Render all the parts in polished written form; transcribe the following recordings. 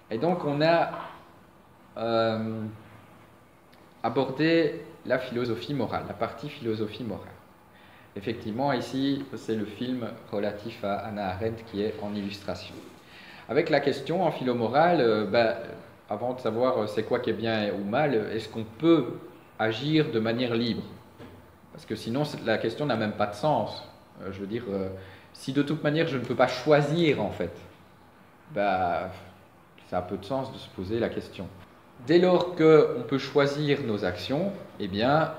Et donc on a abordé la philosophie morale, la partie philosophie morale. Effectivement, ici, c'est le film relatif à Hannah Arendt qui est en illustration. Avec la question en philo-morale, avant de savoir c'est quoi qui est bien ou mal, est-ce qu'on peut agir de manière libre? Parce que sinon, la question n'a même pas de sens. Je veux dire, si de toute manière je ne peux pas choisir, en fait, bah, ça a peu de sens de se poser la question. Dès lors qu'on peut choisir nos actions, eh bien,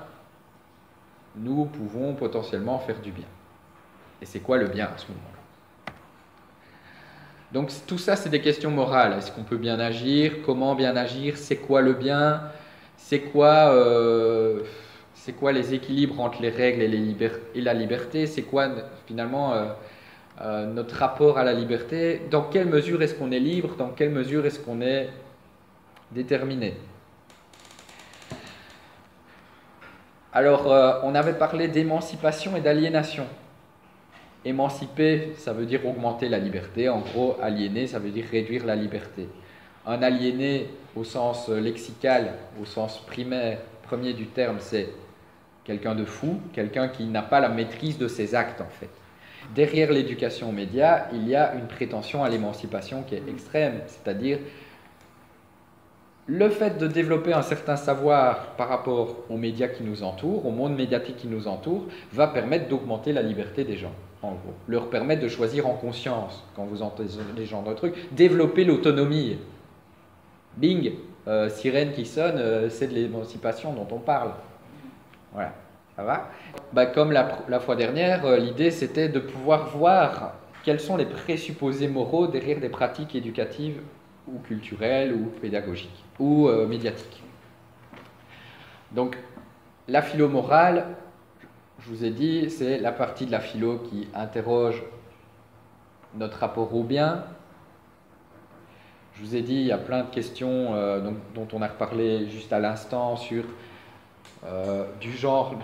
nous pouvons potentiellement faire du bien. Et c'est quoi le bien à ce moment-là? Donc tout ça, c'est des questions morales. Est-ce qu'on peut bien agir? Comment bien agir? C'est quoi le bien? C'est quoi les équilibres entre les règles et la liberté? C'est quoi finalement notre rapport à la liberté? Dans quelle mesure est-ce qu'on est libre? Dans quelle mesure est-ce qu'on est déterminé? Alors, on avait parlé d'émancipation et d'aliénation. Émanciper, ça veut dire augmenter la liberté. En gros, aliéner, ça veut dire réduire la liberté. Un aliéné, au sens lexical, au sens primaire, premier du terme, c'est quelqu'un de fou, quelqu'un qui n'a pas la maîtrise de ses actes, en fait. Derrière l'éducation aux médias, il y a une prétention à l'émancipation qui est extrême, c'est-à-dire le fait de développer un certain savoir par rapport aux médias qui nous entourent, au monde médiatique qui nous entoure, va permettre d'augmenter la liberté des gens, en gros. Leur permettre de choisir en conscience, quand vous entendez les gens de trucs, développer l'autonomie. Bing, sirène qui sonne, c'est de l'émancipation dont on parle. Voilà, ça va? Comme la fois dernière, l'idée c'était de pouvoir voir quels sont les présupposés moraux derrière des pratiques éducatives ou culturelles ou pédagogiques ou médiatiques. Donc la philo-morale, je vous ai dit, c'est la partie de la philo qui interroge notre rapport au bien. Je vous ai dit, il y a plein de questions dont on a reparlé juste à l'instant sur du genre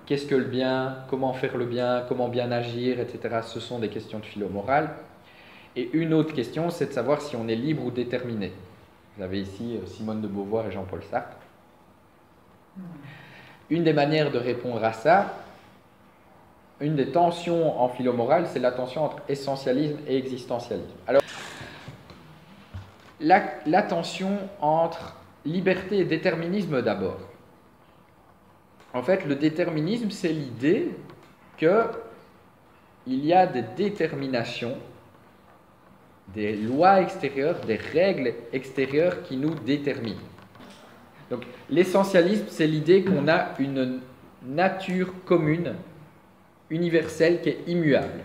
qu'est-ce que le bien, comment faire le bien, comment bien agir, etc. Ce sont des questions de philo-morale. Et une autre question, c'est de savoir si on est libre ou déterminé. Vous avez ici Simone de Beauvoir et Jean-Paul Sartre. Une des manières de répondre à ça, une des tensions en philo-morale, c'est la tension entre essentialisme et existentialisme. Alors, la tension entre liberté et déterminisme d'abord. En fait, le déterminisme, c'est l'idée qu'il y a des déterminations, des lois extérieures, des règles extérieures qui nous déterminent. Donc, l'essentialisme, c'est l'idée qu'on a une nature commune, universelle, qui est immuable.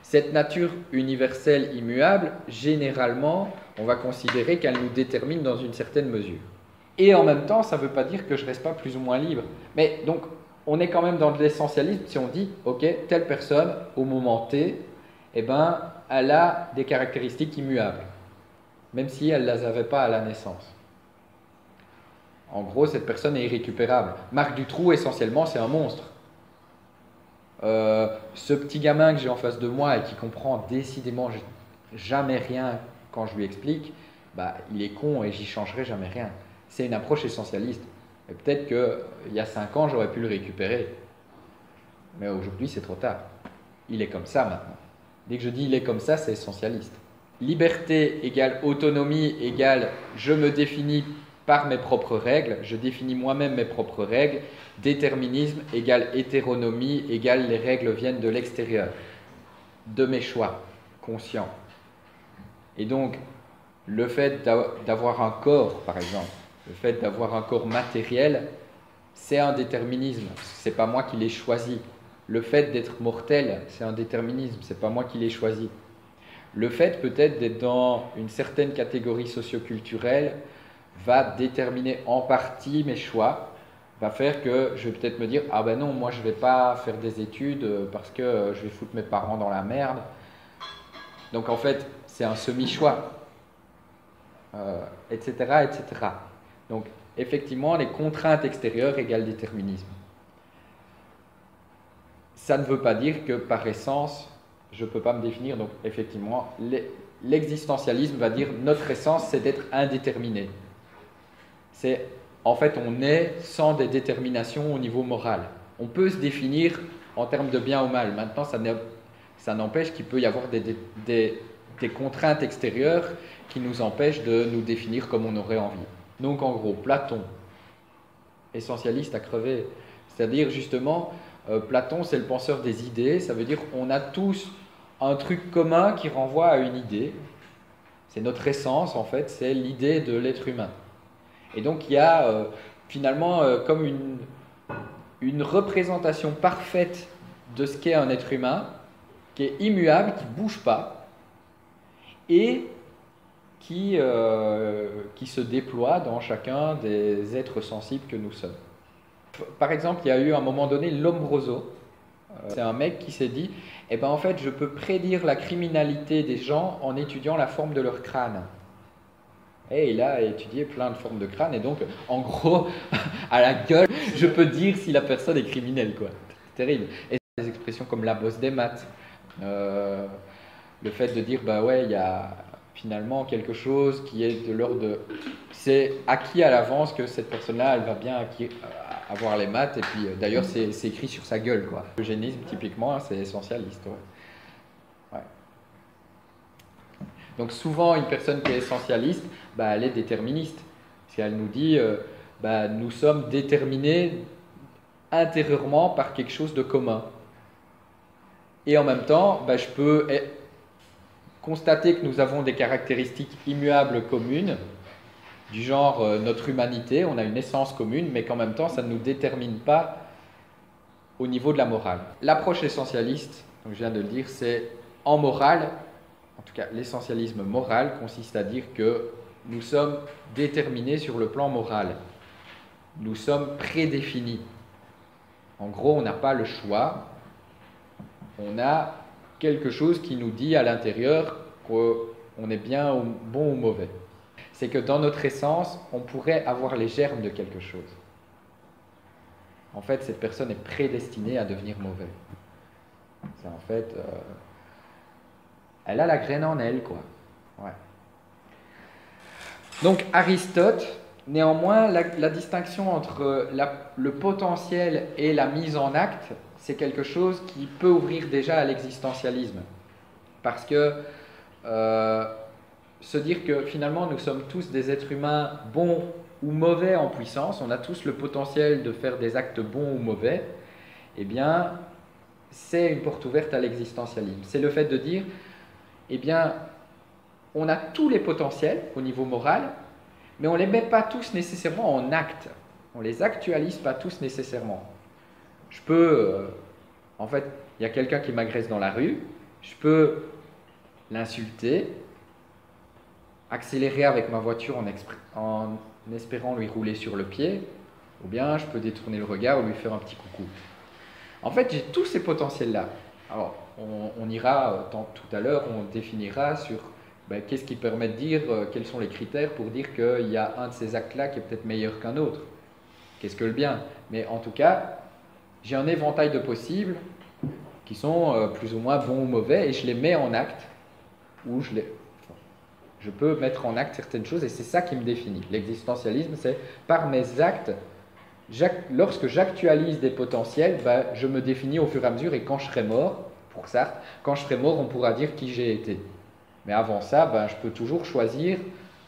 Cette nature universelle immuable, généralement, on va considérer qu'elle nous détermine dans une certaine mesure. Et en même temps, ça ne veut pas dire que je ne reste pas plus ou moins libre. Mais donc, on est quand même dans de l'essentialisme si on dit, ok, telle personne, au moment T, eh ben, elle a des caractéristiques immuables, même si elle ne les avait pas à la naissance. En gros, cette personne est irrécupérable. Marc Dutroux, essentiellement, c'est un monstre. Ce petit gamin que j'ai en face de moi et qui comprend décidément jamais rien quand je lui explique, il est con et j'y changerai jamais rien. C'est une approche essentialiste. Et peut-être qu'il y a 5 ans, j'aurais pu le récupérer. Mais aujourd'hui, c'est trop tard. Il est comme ça maintenant. Dès que je dis il est comme ça, c'est essentialiste. Liberté égale autonomie égale je me définis par mes propres règles, je définis moi-même mes propres règles. Déterminisme égale hétéronomie égale les règles viennent de l'extérieur, de mes choix conscients. Et donc, le fait d'avoir un corps, par exemple, le fait d'avoir un corps matériel, c'est un déterminisme, c'est pas moi qui l'ai choisi. Le fait d'être mortel, c'est un déterminisme, c'est pas moi qui l'ai choisi. Le fait peut-être d'être dans une certaine catégorie socioculturelle va déterminer en partie mes choix, va faire que je vais peut-être me dire ah ben non, moi je vais pas faire des études parce que je vais foutre mes parents dans la merde. Donc en fait, c'est un semi-choix, etc., etc. Donc effectivement, les contraintes extérieures égale déterminisme. Ça ne veut pas dire que par essence, je ne peux pas me définir. Donc effectivement, l'existentialisme va dire notre essence, c'est d'être indéterminé. En fait, on est sans des déterminations au niveau moral. On peut se définir en termes de bien ou mal. Maintenant, ça n'empêche qu'il peut y avoir des contraintes extérieures qui nous empêchent de nous définir comme on aurait envie. Donc, en gros, Platon, essentialiste à crever. C'est-à-dire, justement, Platon, c'est le penseur des idées. Ça veut dire qu'on a tous un truc commun qui renvoie à une idée. C'est notre essence, en fait, c'est l'idée de l'être humain. Et donc il y a finalement comme une représentation parfaite de ce qu'est un être humain, qui est immuable, qui ne bouge pas, et qui se déploie dans chacun des êtres sensibles que nous sommes. Par exemple, il y a eu à un moment donné Lombroso. C'est un mec qui s'est dit, eh ben en fait, je peux prédire la criminalité des gens en étudiant la forme de leur crâne. Et il a étudié plein de formes de crâne, et donc, en gros, à la gueule, je peux dire si la personne est criminelle, quoi. C'est terrible. Et des expressions comme la bosse des maths, le fait de dire, bah ouais, il y a finalement quelque chose qui est de l'ordre de... C'est acquis à l'avance que cette personne-là, elle va bien avoir les maths, et puis d'ailleurs, c'est écrit sur sa gueule, quoi. L'eugénisme, typiquement, hein, c'est essentialiste, ouais. Donc souvent, une personne qui est essentialiste, bah, elle est déterministe. Parce qu'elle nous dit, bah, nous sommes déterminés intérieurement par quelque chose de commun. Et en même temps, bah, je peux constater que nous avons des caractéristiques immuables communes, du genre notre humanité, on a une essence commune, mais qu'en même temps, ça ne nous détermine pas au niveau de la morale. L'approche essentialiste, donc je viens de le dire, c'est en morale. En tout cas, l'essentialisme moral consiste à dire que nous sommes déterminés sur le plan moral. Nous sommes prédéfinis. En gros, on n'a pas le choix. On a quelque chose qui nous dit à l'intérieur qu'on est bien bon ou mauvais. C'est que dans notre essence, on pourrait avoir les germes de quelque chose. En fait, cette personne est prédestinée à devenir mauvaise. C'est en fait... elle a la graine en elle, quoi. Ouais. Donc Aristote, néanmoins, la distinction entre le potentiel et la mise en acte, c'est quelque chose qui peut ouvrir déjà à l'existentialisme. Parce que se dire que finalement nous sommes tous des êtres humains bons ou mauvais en puissance, on a tous le potentiel de faire des actes bons ou mauvais, eh bien, c'est une porte ouverte à l'existentialisme. C'est le fait de dire, eh bien, on a tous les potentiels au niveau moral, mais on ne les met pas tous nécessairement en acte. On ne les actualise pas tous nécessairement. Je peux, en fait, il y a quelqu'un qui m'agresse dans la rue, je peux l'insulter, accélérer avec ma voiture en espérant lui rouler sur le pied, ou bien je peux détourner le regard ou lui faire un petit coucou. En fait, j'ai tous ces potentiels-là. Alors, on ira, tout à l'heure, on définira sur qu'est-ce qui permet de dire, quels sont les critères pour dire qu'il y a un de ces actes-là qui est peut-être meilleur qu'un autre. Qu'est-ce que le bien? Mais en tout cas, j'ai un éventail de possibles qui sont plus ou moins bons ou mauvais, et je les mets en acte, ou je peux mettre en acte certaines choses, et c'est ça qui me définit. L'existentialisme, c'est par mes actes, lorsque j'actualise des potentiels, je me définis au fur et à mesure, et quand je serai mort, pour Sartre, quand je serai mort, on pourra dire qui j'ai été. Mais avant ça, je peux toujours choisir,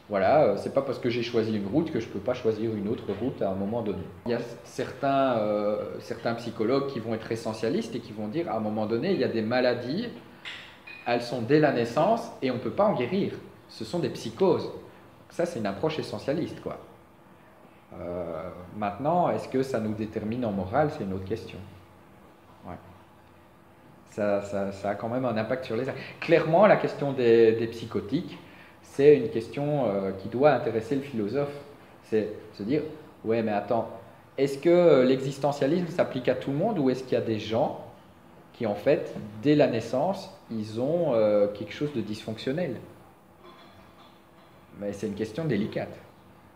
voilà, c'est pas parce que j'ai choisi une route que je peux pas choisir une autre route à un moment donné. Il y a certains psychologues qui vont être essentialistes et qui vont dire, à un moment donné, il y a des maladies, elles sont dès la naissance et on ne peut pas en guérir. Ce sont des psychoses. Ça, c'est une approche essentialiste, quoi. Maintenant, est-ce que ça nous détermine en morale? C'est une autre question. Ouais. Ça a quand même un impact sur les actes. Clairement, la question des psychotiques, c'est une question qui doit intéresser le philosophe. C'est se dire, ouais, mais attends, est-ce que l'existentialisme s'applique à tout le monde, ou est-ce qu'il y a des gens qui, en fait, dès la naissance, ils ont quelque chose de dysfonctionnel? Mais c'est une question délicate.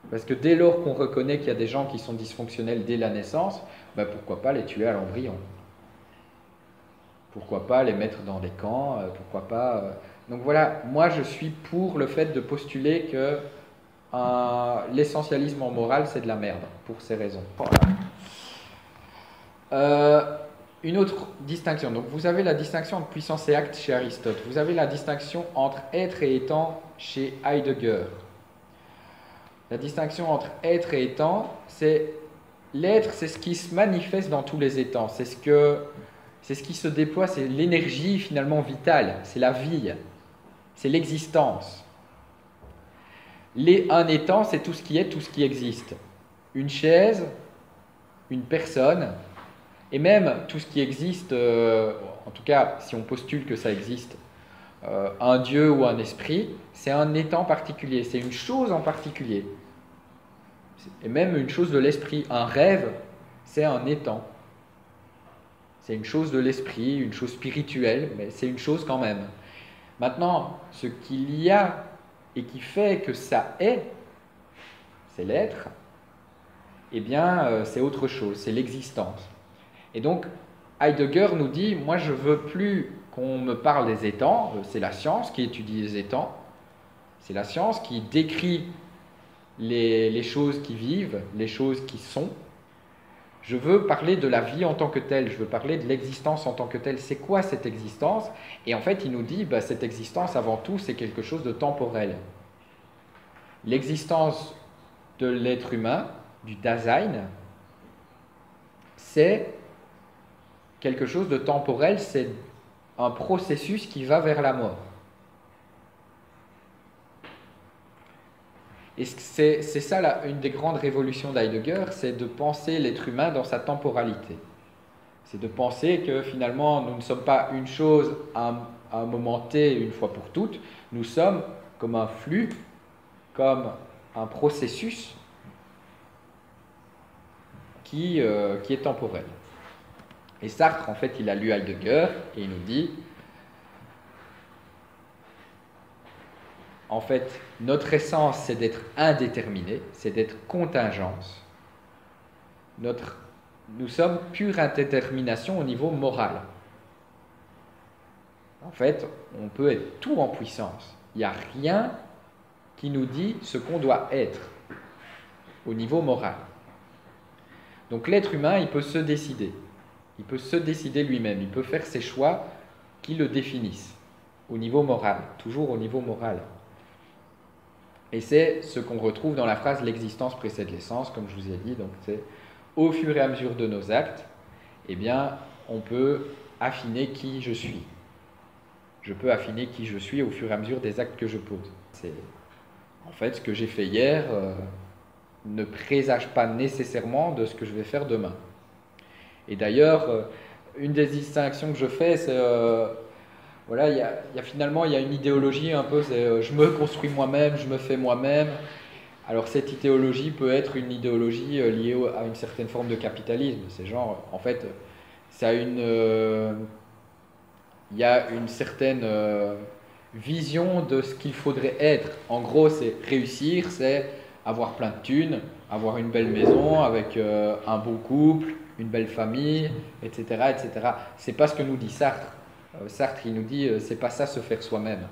Parce que dès lors qu'on reconnaît qu'il y a des gens qui sont dysfonctionnels dès la naissance, pourquoi pas les tuer à l'embryon? Pourquoi pas les mettre dans des camps? Pourquoi pas Donc voilà, moi je suis pour le fait de postuler que l'essentialisme en morale c'est de la merde, pour ces raisons. Voilà. Une autre distinction, donc vous avez la distinction entre puissance et acte chez Aristote, vous avez la distinction entre être et étant chez Heidegger. La distinction entre être et étant, c'est l'être, c'est ce qui se manifeste dans tous les étangs, c'est ce qui se déploie, c'est l'énergie finalement vitale, c'est la vie, c'est l'existence. Un étang, c'est tout ce qui est, tout ce qui existe. Une chaise, une personne, et même tout ce qui existe, en tout cas si on postule que ça existe, un dieu ou un esprit, c'est un étang particulier, c'est une chose en particulier. Et même une chose de l'esprit, un rêve, c'est un étang. C'est une chose de l'esprit, une chose spirituelle, mais c'est une chose quand même. Maintenant, ce qu'il y a et qui fait que ça est, c'est l'être, eh bien, c'est autre chose, c'est l'existence. Et donc, Heidegger nous dit, moi je veux plus qu'on me parle des étangs, c'est la science qui étudie les étangs, c'est la science qui décrit les choses qui vivent, les choses qui sont. Je veux parler de la vie en tant que telle, je veux parler de l'existence en tant que telle. C'est quoi cette existence? Et en fait, il nous dit, cette existence, avant tout, c'est quelque chose de temporel. L'existence de l'être humain, du Dasein, c'est quelque chose de temporel, c'est un processus qui va vers la mort. Et c'est ça une des grandes révolutions d'Heidegger, c'est de penser l'être humain dans sa temporalité. C'est de penser que finalement nous ne sommes pas une chose à un moment T, une fois pour toutes, nous sommes comme un flux, comme un processus qui est temporel. Et Sartre, en fait, il a lu Heidegger et il nous dit, en fait, notre essence, c'est d'être indéterminé, c'est d'être contingence. Nous sommes pure indétermination au niveau moral. En fait, on peut être tout en puissance. Il n'y a rien qui nous dit ce qu'on doit être au niveau moral. Donc l'être humain, il peut se décider. Il peut se décider lui-même. Il peut faire ses choix qui le définissent au niveau moral, toujours au niveau moral. Et c'est ce qu'on retrouve dans la phrase « l'existence précède l'essence », comme je vous ai dit. Donc c'est au fur et à mesure de nos actes, eh bien, on peut affiner qui je suis. Je peux affiner qui je suis au fur et à mesure des actes que je pose. C'est en fait ce que j'ai fait hier ne présage pas nécessairement de ce que je vais faire demain. Et d'ailleurs, une des distinctions que je fais, c'est voilà, il y a finalement une idéologie un peu, c'est je me construis moi-même, je me fais moi-même. Alors cette idéologie peut être une idéologie liée à une certaine forme de capitalisme. C'est genre, en fait, il y a une certaine vision de ce qu'il faudrait être. En gros, c'est réussir, c'est avoir plein de thunes, avoir une belle maison avec un beau couple, une belle famille, etc., etc. C'est pas ce que nous dit Sartre. Sartre, il nous dit, c'est pas ça se faire soi-même.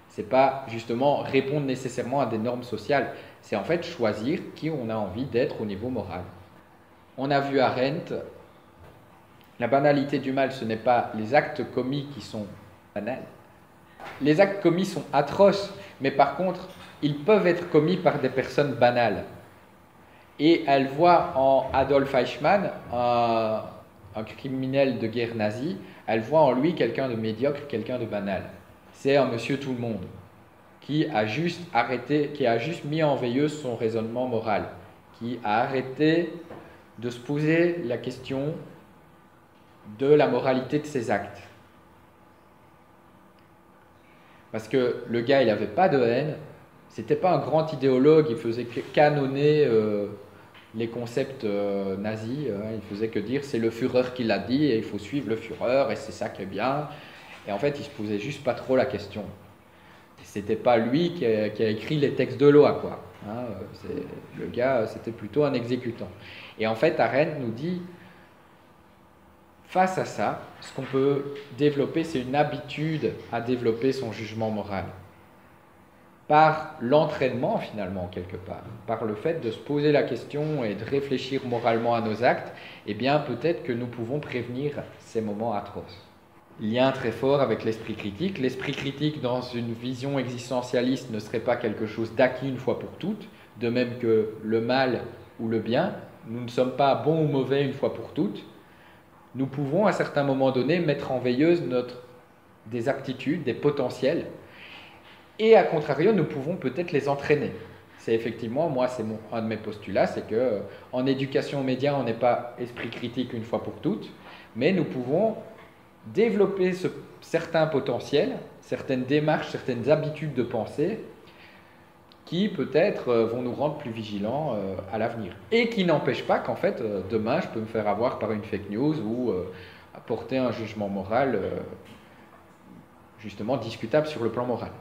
C'est pas justement répondre nécessairement à des normes sociales. C'est en fait choisir qui on a envie d'être au niveau moral. On a vu Arendt, la banalité du mal, ce n'est pas les actes commis qui sont banals. Les actes commis sont atroces, mais par contre, ils peuvent être commis par des personnes banales. Et elle voit en Adolf Eichmann, un criminel de guerre nazi, elle voit en lui quelqu'un de médiocre, quelqu'un de banal. C'est un monsieur tout le monde qui a juste mis en veilleuse son raisonnement moral, qui a arrêté de se poser la question de la moralité de ses actes. Parce que le gars, il n'avait pas de haine, c'était pas un grand idéologue, il faisait que canonner les concepts nazis, il faisait que dire c'est le Führer qui l'a dit et il faut suivre le Führer et c'est ça qui est bien. Et en fait, il se posait juste pas trop la question. C'était pas lui qui a écrit les textes de loi, quoi. Le gars, c'était plutôt un exécutant. Et en fait, Arendt nous dit Face à ça, ce qu'on peut développer, c'est une habitude à développer son jugement moral. Par l'entraînement finalement, quelque part, par le fait de se poser la question et de réfléchir moralement à nos actes, eh bien peut-être que nous pouvons prévenir ces moments atroces. Lien très fort avec l'esprit critique. L'esprit critique dans une vision existentialiste ne serait pas quelque chose d'acquis une fois pour toutes, de même que le mal ou le bien. Nous ne sommes pas bons ou mauvais une fois pour toutes. Nous pouvons à certains moments donnés mettre en veilleuse des aptitudes, des potentiels, et à contrario, nous pouvons peut-être les entraîner. C'est effectivement, moi, c'est un de mes postulats, c'est que en éducation aux médias, on n'est pas esprit critique une fois pour toutes, mais nous pouvons développer certains potentiels, certaines démarches, certaines habitudes de pensée qui peut-être vont nous rendre plus vigilants à l'avenir. Et qui n'empêchent pas qu'en fait, demain, je peux me faire avoir par une fake news ou apporter un jugement moral justement discutable sur le plan moral.